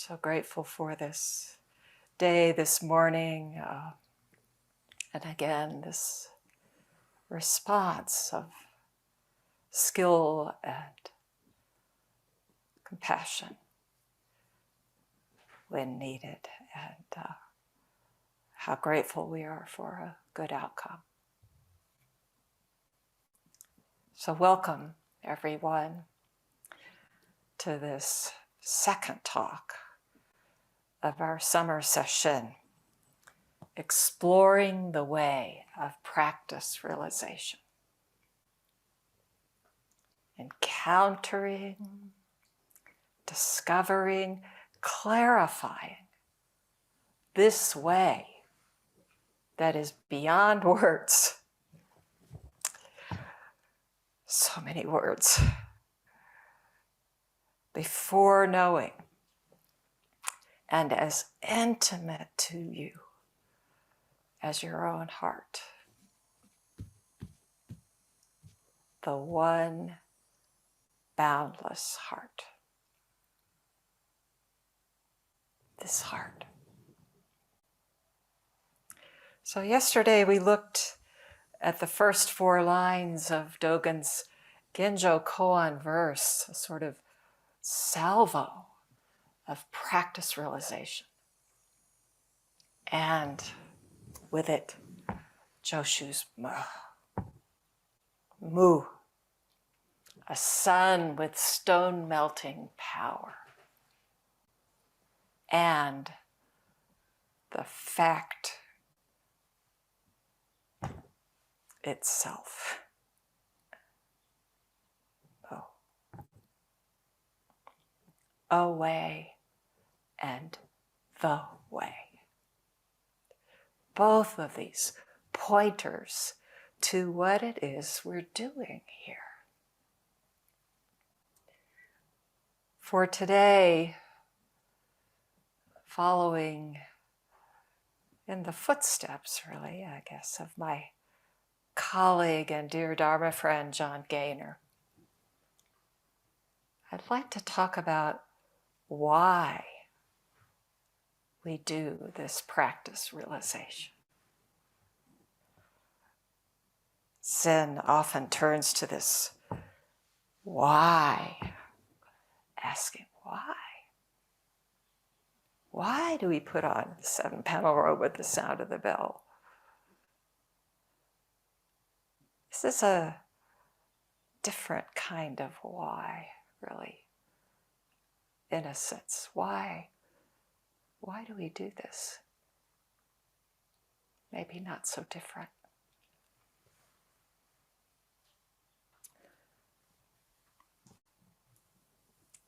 So grateful for this day, this morning, and again, this response of skill and compassion when needed, and how grateful we are for a good outcome. So welcome, everyone, to this second talk of our summer session, exploring the way of practice realization, encountering, discovering, clarifying this way that is beyond words. So many words. Before knowing, and as intimate to you as your own heart. The one boundless heart. This heart. So yesterday we looked at the first 4 lines of Dogen's Genjo Koan verse, a sort of salvo of practice realization. And with it, Joshu's mu, a sun with stone melting power. And the fact itself. A way and the way. Both of these pointers to what it is we're doing here. For today, following in the footsteps, really, I guess, of my colleague and dear Dharma friend, John Gaynor, I'd like to talk about why we do this practice realization. Zen often turns to this why, asking why. Why do we put on the 7-panel robe with the sound of the bell? This is a different kind of why, really. In a sense, why do we do this? Maybe not so different.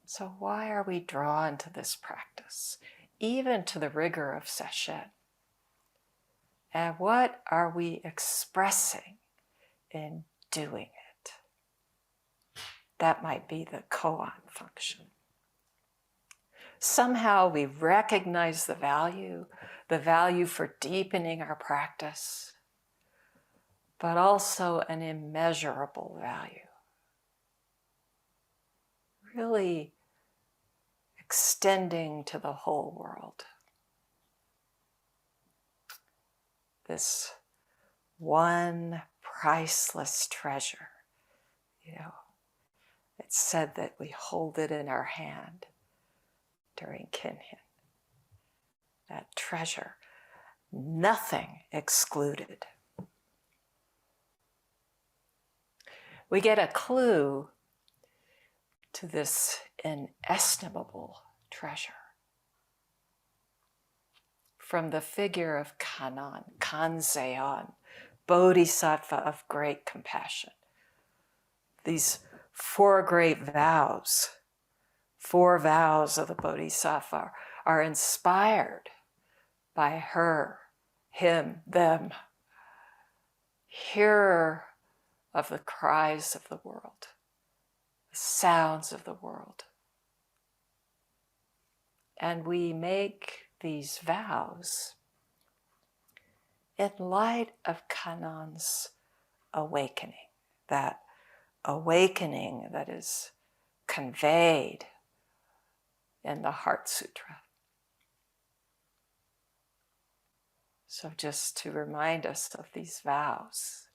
So why are we drawn to this practice, even to the rigor of sesshin? And what are we expressing in doing it? That might be the koan function. Somehow we recognize the value for deepening our practice, but also an immeasurable value. Really extending to the whole world. This one priceless treasure, it's said that we hold it in our hand during kinhin. That treasure, nothing excluded. We get a clue to this inestimable treasure from the figure of Kannon, Kanzeon, Bodhisattva of great compassion. These 4 great vows, 4 vows of the Bodhisattva are inspired by her, him, them, hearer of the cries of the world, the sounds of the world. And we make these vows in light of Kannon's awakening, that awakening that is conveyed in the Heart Sutra. So just to remind us of these vows.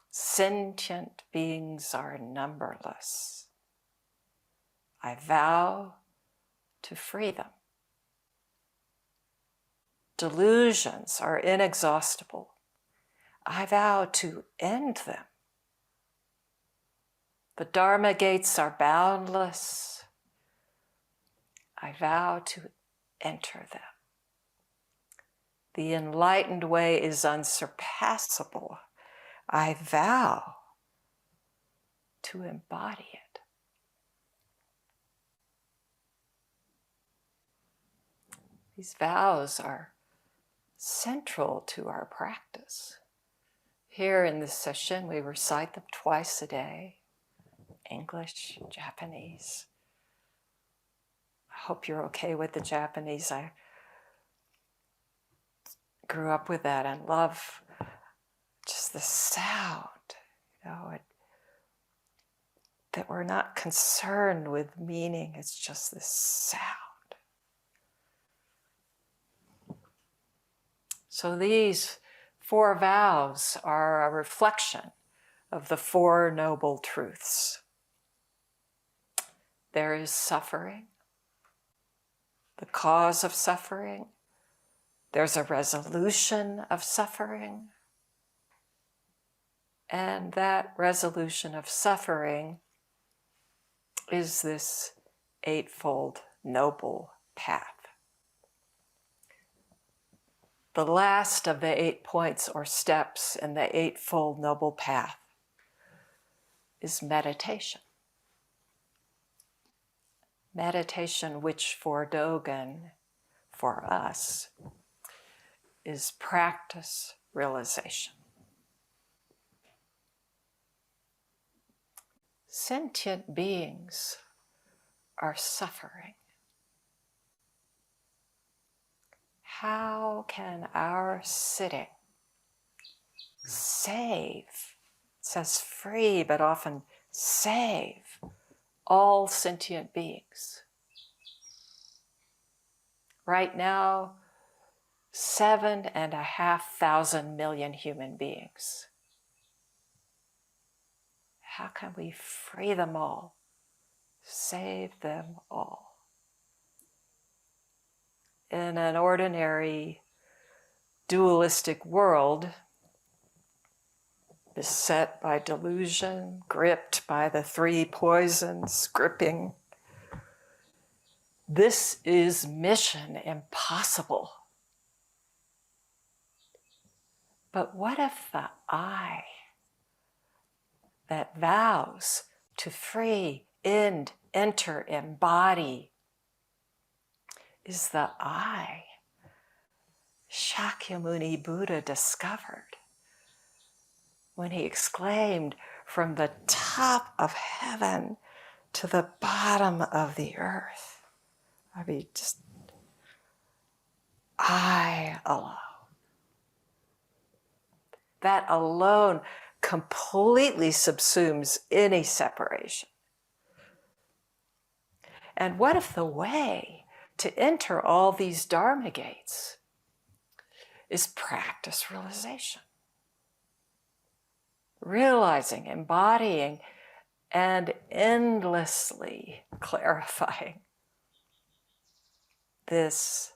Sentient beings are numberless. I vow to free them. Delusions are inexhaustible. I vow to end them. The Dharma gates are boundless. I vow to enter them. The enlightened way is unsurpassable. I vow to embody it. These vows are central to our practice. Here in this session, we recite them twice a day, English, Japanese. I hope you're okay with the Japanese. I grew up with that and love just the sound, that we're not concerned with meaning, it's just this sound. So these 4 vows are a reflection of the 4 noble truths. There is suffering, the cause of suffering. There's a resolution of suffering. And that resolution of suffering is this 8-fold noble path. The last of the 8 points or steps in the 8-fold noble path is meditation. Meditation, which for Dogen, for us, is practice realization. Sentient beings are suffering. How can our sitting save, it says free, but often save all sentient beings? Right now, 7,500 million human beings. How can we free them all, save them all? In an ordinary dualistic world, beset by delusion, gripped by the 3 poisons, gripping, this is mission impossible. But what if the I that vows to free, end, enter, embody is the I Shakyamuni Buddha discovered when he exclaimed from the top of heaven to the bottom of the earth. Just I alone. That alone completely subsumes any separation. And what if the way to enter all these Dharma gates is practice realization? Realizing, embodying, and endlessly clarifying this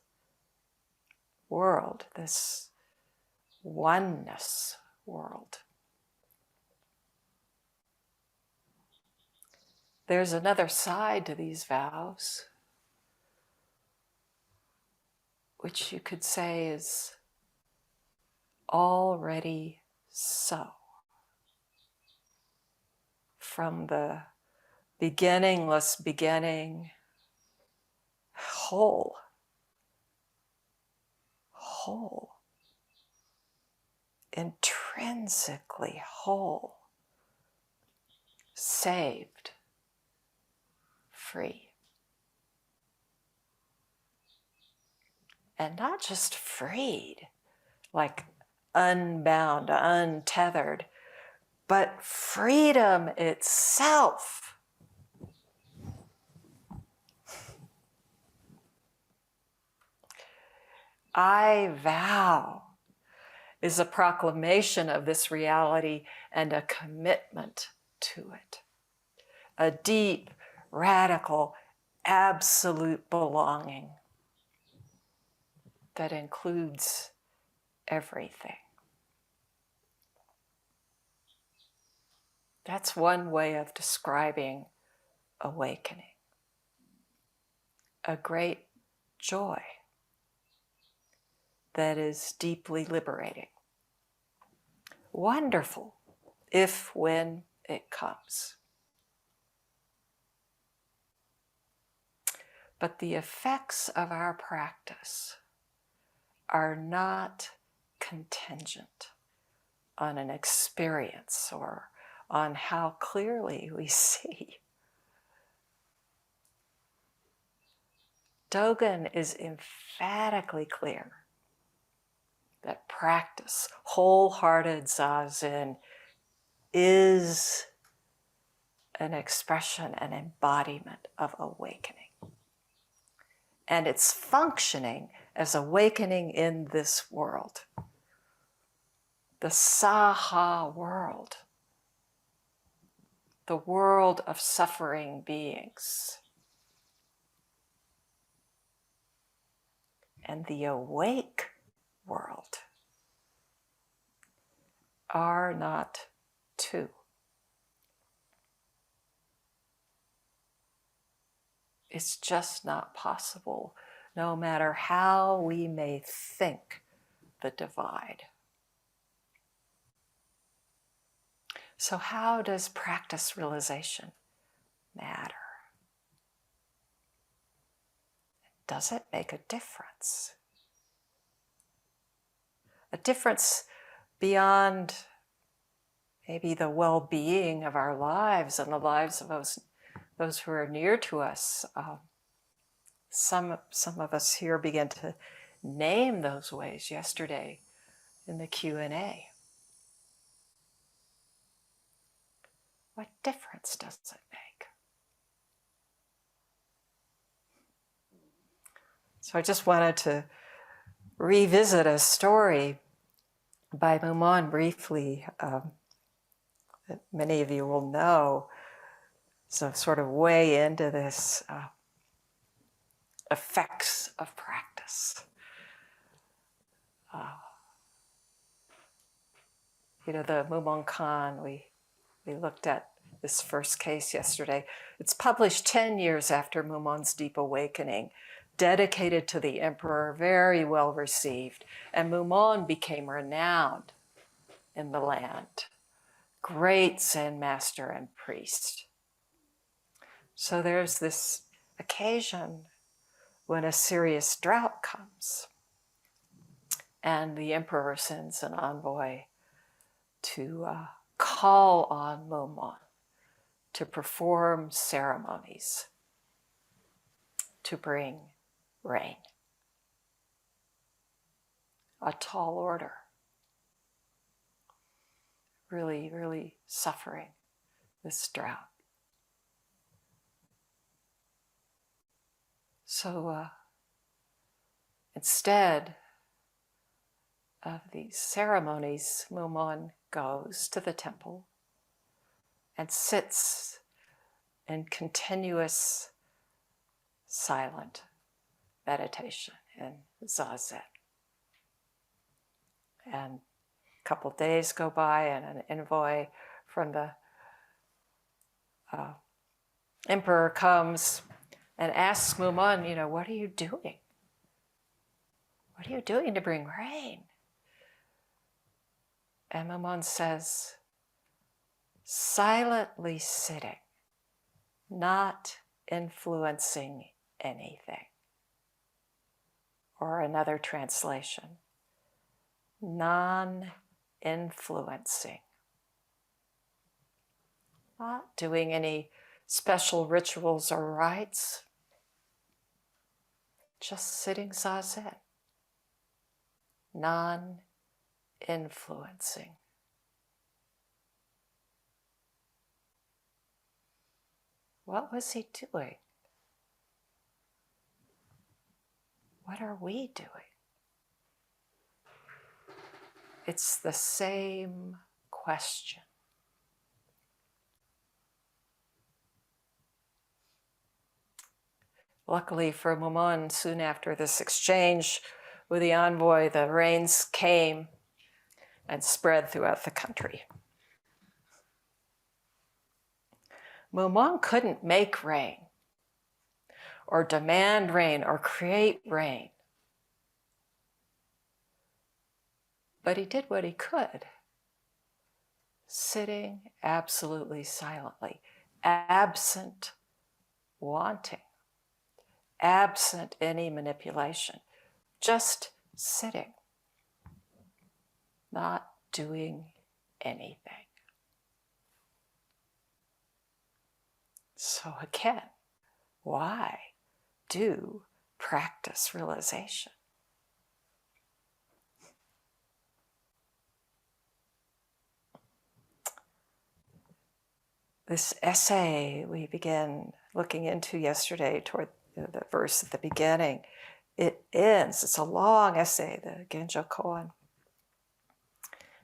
world, this oneness world. There's another side to these vows, which you could say is already so. From the beginningless beginning, whole, intrinsically whole, saved, free. And not just freed, like unbound, untethered, but freedom itself. I vow is a proclamation of this reality and a commitment to it. A deep, radical, absolute belonging that includes everything. That's one way of describing awakening. A great joy that is deeply liberating. Wonderful if when it comes. But the effects of our practice are not contingent on an experience or on how clearly we see. Dogen is emphatically clear that practice, wholehearted zazen, is an expression, an embodiment of awakening. And it's functioning as awakening in this world, the Saha world, the world of suffering beings. And the awake world are not two. It's just not possible, no matter how we may think the divide. So how does practice realization matter? Does it make a difference? A difference beyond maybe the well-being of our lives and the lives of those who are near to us. Some of us here began to name those ways yesterday in the Q&A. What difference does it make? So I just wanted to revisit a story by Mumon briefly that many of you will know. So sort of way into this effects of practice. The Mumon Khan, we looked at this first case yesterday. It's published 10 years after Mumon's deep awakening, dedicated to the emperor, very well received. And Mumon became renowned in the land. Great Zen master and priest. So there's this occasion when a serious drought comes and the emperor sends an envoy to call on Mumon to perform ceremonies to bring rain. A tall order. Really, really suffering this drought. So instead of these ceremonies, Mumon goes to the temple and sits in continuous silent meditation in zazen. And a couple days go by and an envoy from the emperor comes and asks Mumon, what are you doing? What are you doing to bring rain? And Mumon says, silently sitting, not influencing anything. Or another translation, non-influencing. Not doing any special rituals or rites, just sitting zazen, non-influencing. What was he doing? What are we doing? it's the same question. Luckily for Mumon, soon after this exchange with the envoy, the rains came and spread throughout the country. Mumon couldn't make rain, or demand rain, or create rain. But he did what he could, sitting absolutely silently, absent wanting, absent any manipulation, just sitting, not doing anything. So again, why do practice realization? This essay we began looking into yesterday toward the verse at the beginning, it ends, it's a long essay, the Genjo Koan.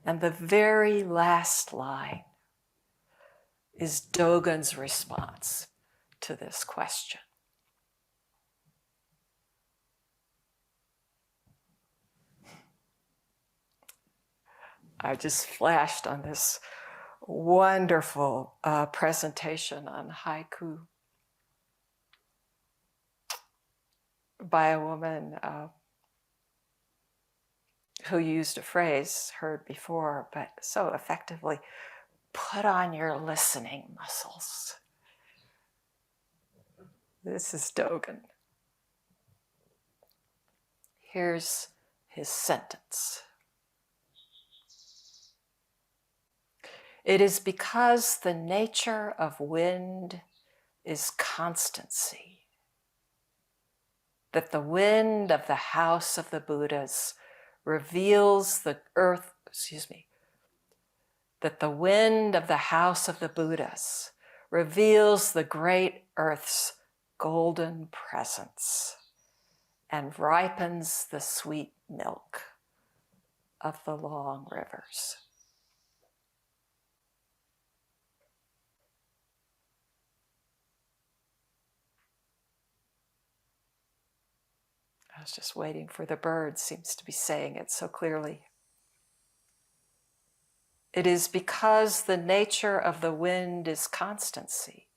And the very last line is Dogen's response to this question. I just flashed on this wonderful presentation on haiku by a woman who used a phrase heard before, but so effectively: put on your listening muscles. This is Dogen. Here's his sentence. It is because the nature of wind is constancy that the wind of the house of the Buddhas reveals the that the wind of the house of the Buddhas reveals the great earth's golden presence and ripens the sweet milk of the long rivers. I was just waiting for the bird, seems to be saying it so clearly. It is because the nature of the wind is constancy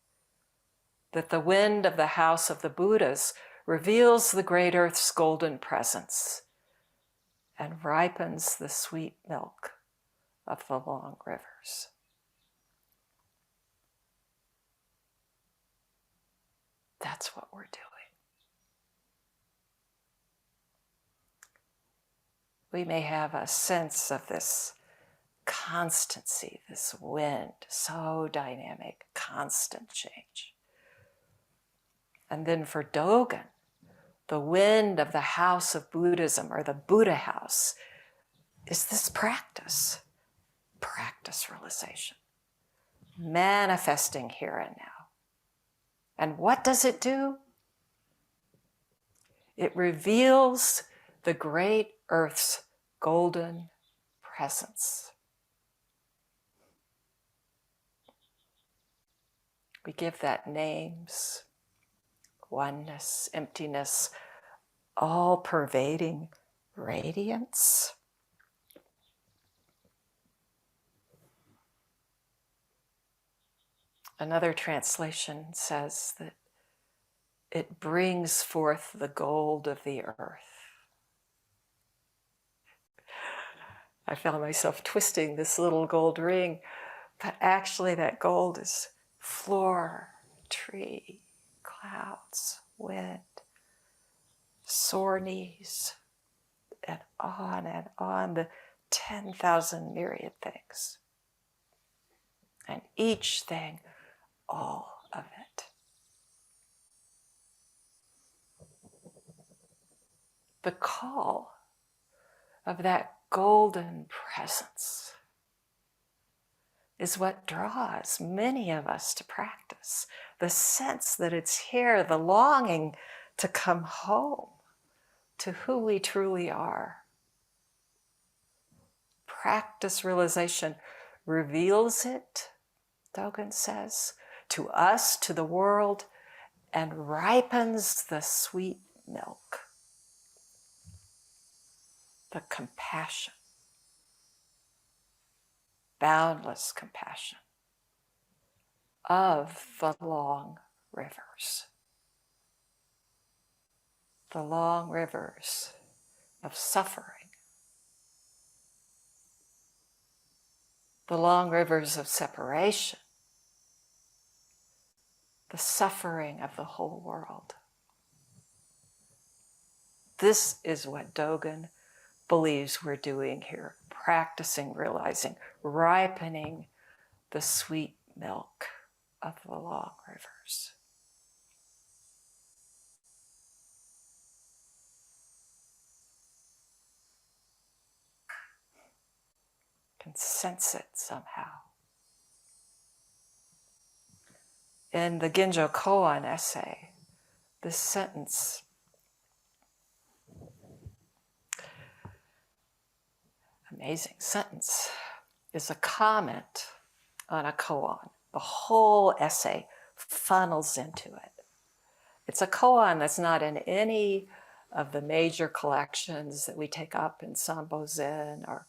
that the wind of the house of the Buddhas reveals the great earth's golden presence and ripens the sweet milk of the long rivers. That's what we're doing. We may have a sense of this constancy, this wind, so dynamic, constant change. And then for Dogen, the wind of the house of Buddhism, or the Buddha house, is this practice realization, manifesting here and now. And what does it do? It reveals the great earth's golden presence. We give that names, oneness, emptiness, all-pervading radiance. Another translation says that it brings forth the gold of the earth. I found myself twisting this little gold ring, but actually that gold is floor, tree, clouds, wind, sore knees, and on, the 10,000 myriad things. And each thing, all of it. The call of that golden presence is what draws many of us to practice. The sense that it's here, the longing to come home to who we truly are. practice realization reveals it, Dogen says, to us, to the world, and ripens the sweet milk, the compassion, boundless compassion of the long rivers. The long rivers of suffering, the long rivers of separation, the suffering of the whole world. This is what Dogen believes we're doing here, practicing, realizing, ripening the sweet milk of the long rivers. Can sense it somehow. In the Ginjo Koan essay, this sentence, amazing sentence, is a comment on a koan. The whole essay funnels into it. It's a koan that's not in any of the major collections that we take up in Sambo Zen or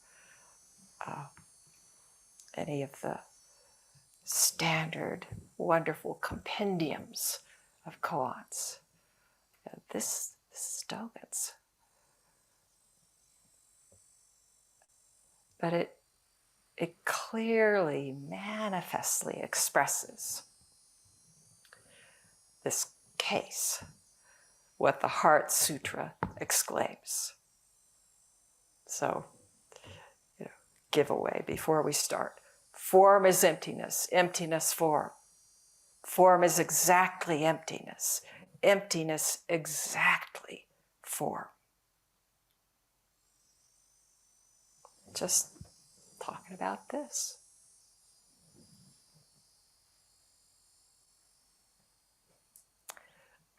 any of the standard, wonderful compendiums of koans. This is Dogen's. But it clearly, manifestly expresses this case, what the Heart Sutra exclaims. So, giveaway before we start. Form is emptiness, emptiness form. Form is exactly emptiness, emptiness exactly form. Just talking about this.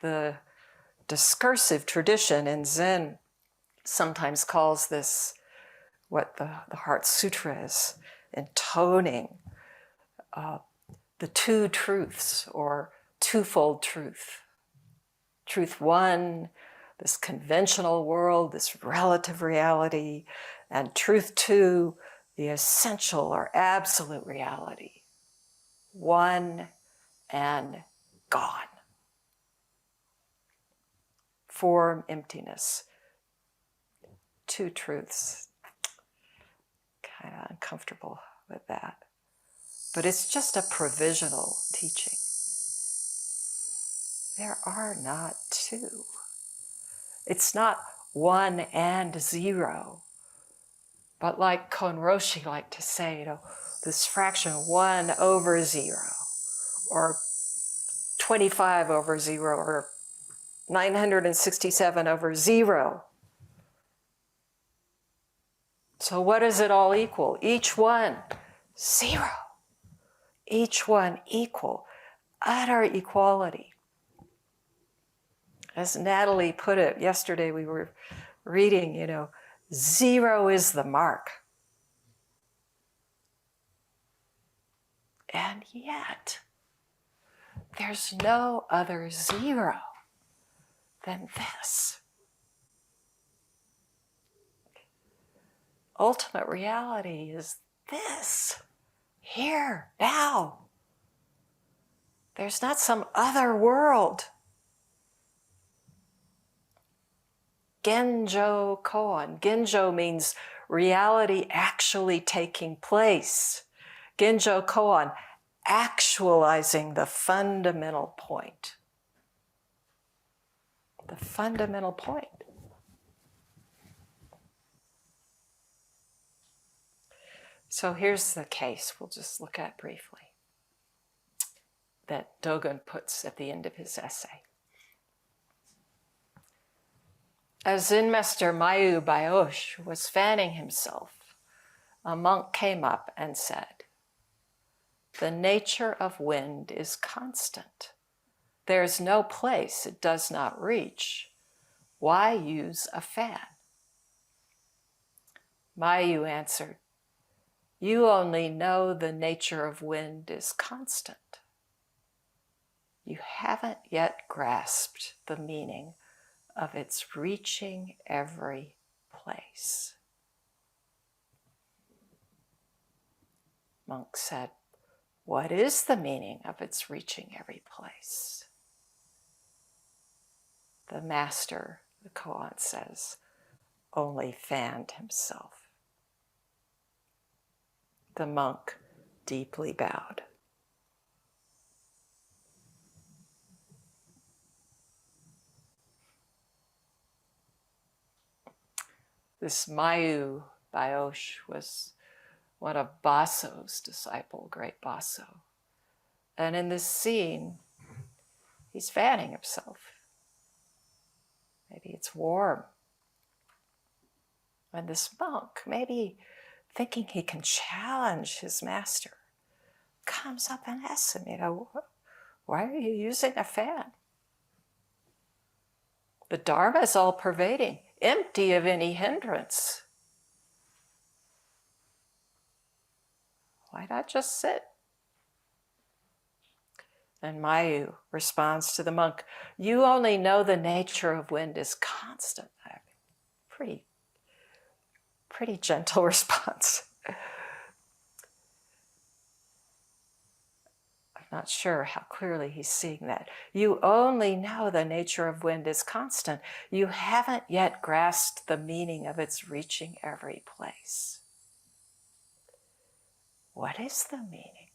The discursive tradition in Zen sometimes calls this what the Heart Sutra is, intoning the two truths or twofold truth. Truth one, this conventional world, this relative reality, and truth two, the essential or absolute reality. One and gone. Form, emptiness. Two truths. Kind of uncomfortable with that. But it's just a provisional teaching. There are not two. It's not one and zero. But like Konroshi liked to say, this fraction 1 over 0, or 25 over 0, or 967 over 0. So what does it all equal? Each one, 0. Each one equal, utter equality. As Natalie put it yesterday, we were reading, 0 is the mark. And yet, there's no other 0 than this. Ultimate reality is this, here, now. There's not some other world. Genjo koan. Genjo means reality actually taking place. Genjo koan, actualizing the fundamental point. The fundamental point. So here's the case we'll just look at briefly that Dogen puts at the end of his essay. As Zen Master Mayu Baoche was fanning himself, a monk came up and said, "The nature of wind is constant. There is no place it does not reach. Why use a fan?" Mayu answered, You only know the nature of wind is constant. You haven't yet grasped the meaning of its reaching every place. Monk said, what is the meaning of its reaching every place? The master, the koan says, only fanned himself. The monk deeply bowed. This Mayu Baoche was one of Baso's disciple, great Baso. And in this scene, he's fanning himself. Maybe it's warm. And this monk, maybe thinking he can challenge his master, comes up and asks him, why are you using a fan? The Dharma is all pervading, empty of any hindrance. Why not just sit? And Mayu responds to the monk, you only know the nature of wind is constant. Pretty gentle response. I'm not sure how clearly he's seeing that. You only know the nature of wind is constant. You haven't yet grasped the meaning of its reaching every place. What is the meaning?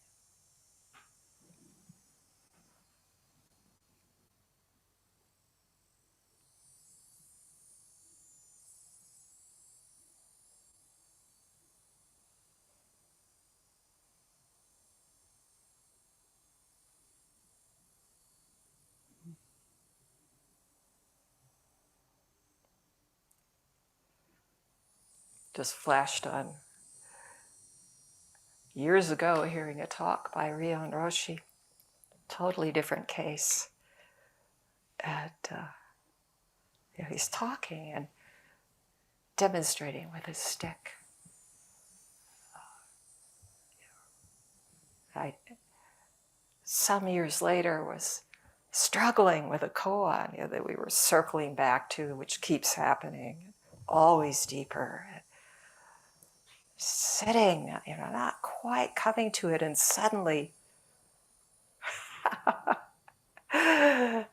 Just flashed on years ago hearing a talk by Ryon Roshi, totally different case. And he's talking and demonstrating with his stick. I, some years later, was struggling with a koan that we were circling back to, which keeps happening, always deeper. Sitting, not quite coming to it, and suddenly, and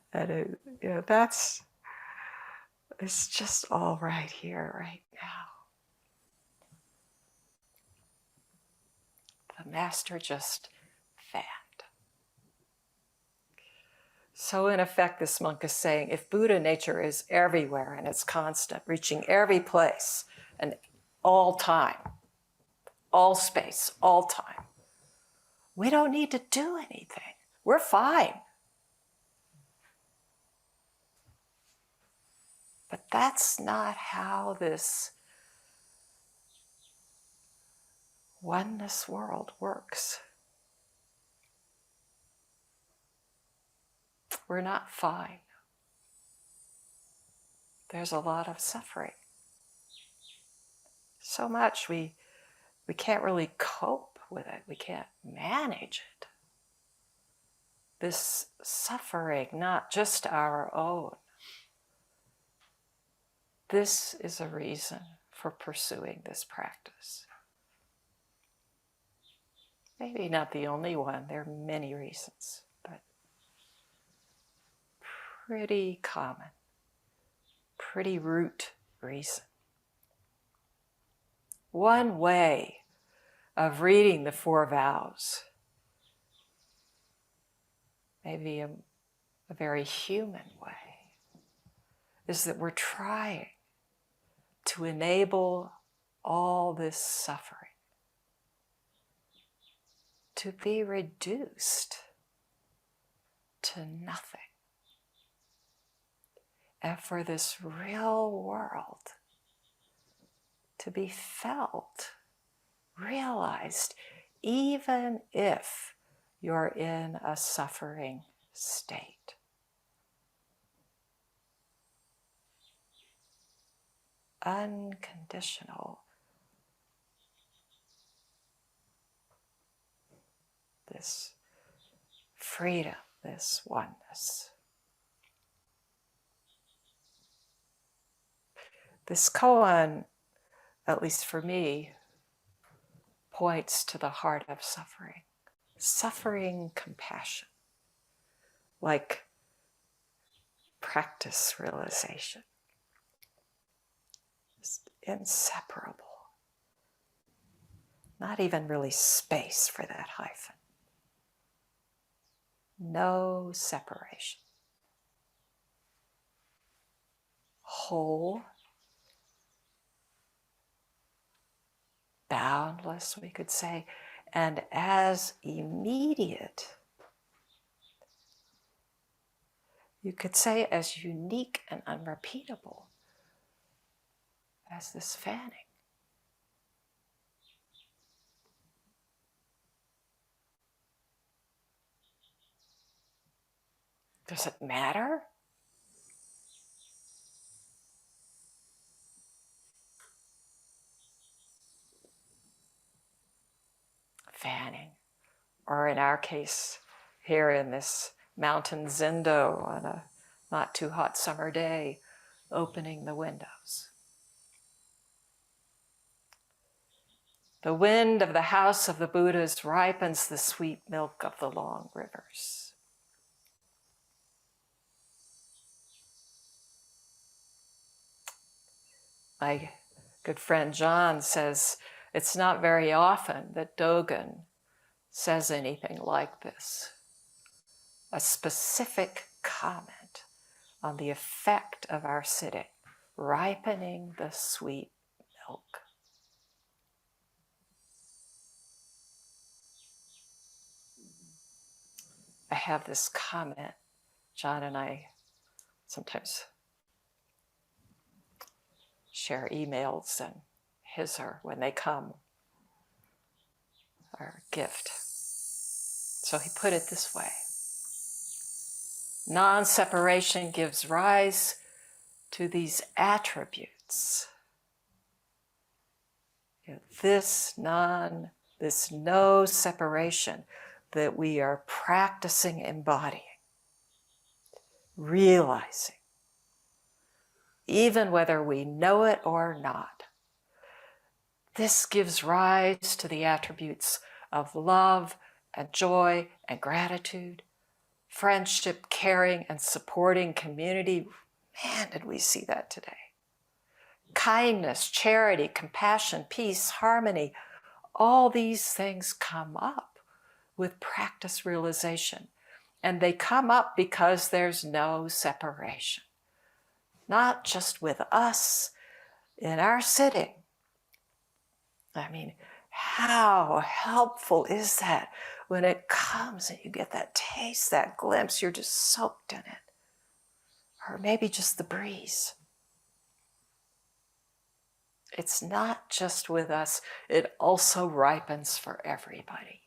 it's just all right here, right now. The master just fanned. So in effect, this monk is saying, if Buddha nature is everywhere and it's constant, reaching every place and all time, all space, all time, we don't need to do anything. We're fine. But that's not how this oneness world works. We're not fine. There's a lot of suffering. So much we can't really cope with it. We can't manage it. This suffering, not just our own. This is a reason for pursuing this practice. Maybe not the only one, there are many reasons, but pretty common, pretty root reason. One way of reading the 4 vows, maybe a very human way, is that we're trying to enable all this suffering to be reduced to nothing, and for this real world to be felt, realized, even if you're in a suffering state. Unconditional, this freedom, this oneness. This koan, at least for me, points to the heart of suffering. Suffering compassion, like practice realization. It's inseparable. Not even really space for that hyphen. No separation. Whole, boundless, we could say, and as immediate, you could say as unique and unrepeatable as this fanning. Does it matter? Fanning. Or in our case, here in this mountain zendo on a not too hot summer day, opening the windows. The wind of the house of the Buddhas ripens the sweet milk of the long rivers. My good friend John says it's not very often that Dogen says anything like this. A specific comment on the effect of our sitting, ripening the sweet milk. I have this comment. John and I sometimes share emails, and his are, when they come, our gift. So he put it this way. Non-separation gives rise to these attributes. This no separation that we are practicing embodying, realizing, even whether we know it or not. This gives rise to the attributes of love and joy and gratitude, friendship, caring, and supporting community. Man, did we see that today. Kindness, charity, compassion, peace, harmony, all these things come up with practice realization. And they come up because there's no separation. Not just with us in our sitting. I mean, how helpful is that when it comes and you get that taste, that glimpse, you're just soaked in it. Or maybe just the breeze. It's not just with us, it also ripens for everybody.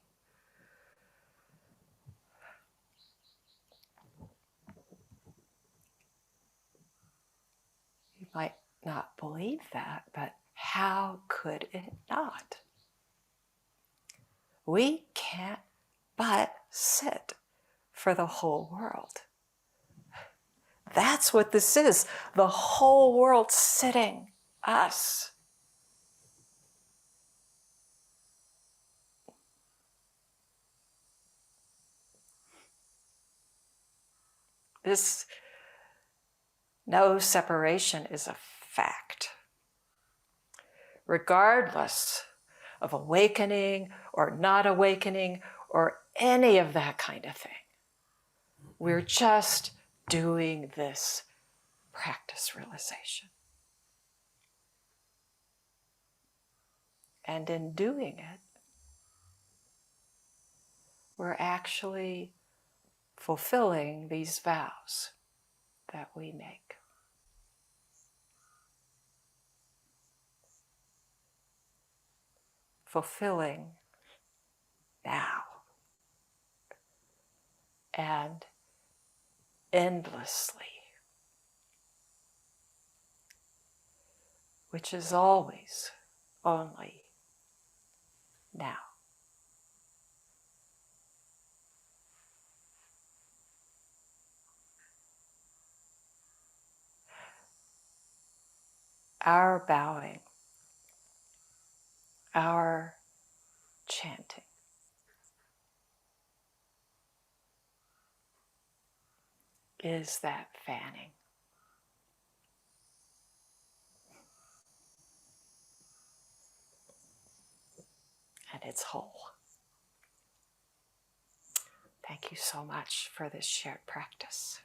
You might not believe that, but how could it not? We can't but sit for the whole world. That's what this is. The whole world sitting, us. This no separation is a fact. Regardless of awakening or not awakening or any of that kind of thing. We're just doing this practice realization. And in doing it, we're actually fulfilling these vows that we make. Fulfilling now and endlessly, which is always only now. our bowing, our chanting is that fanning. And it's whole. Thank you so much for this shared practice.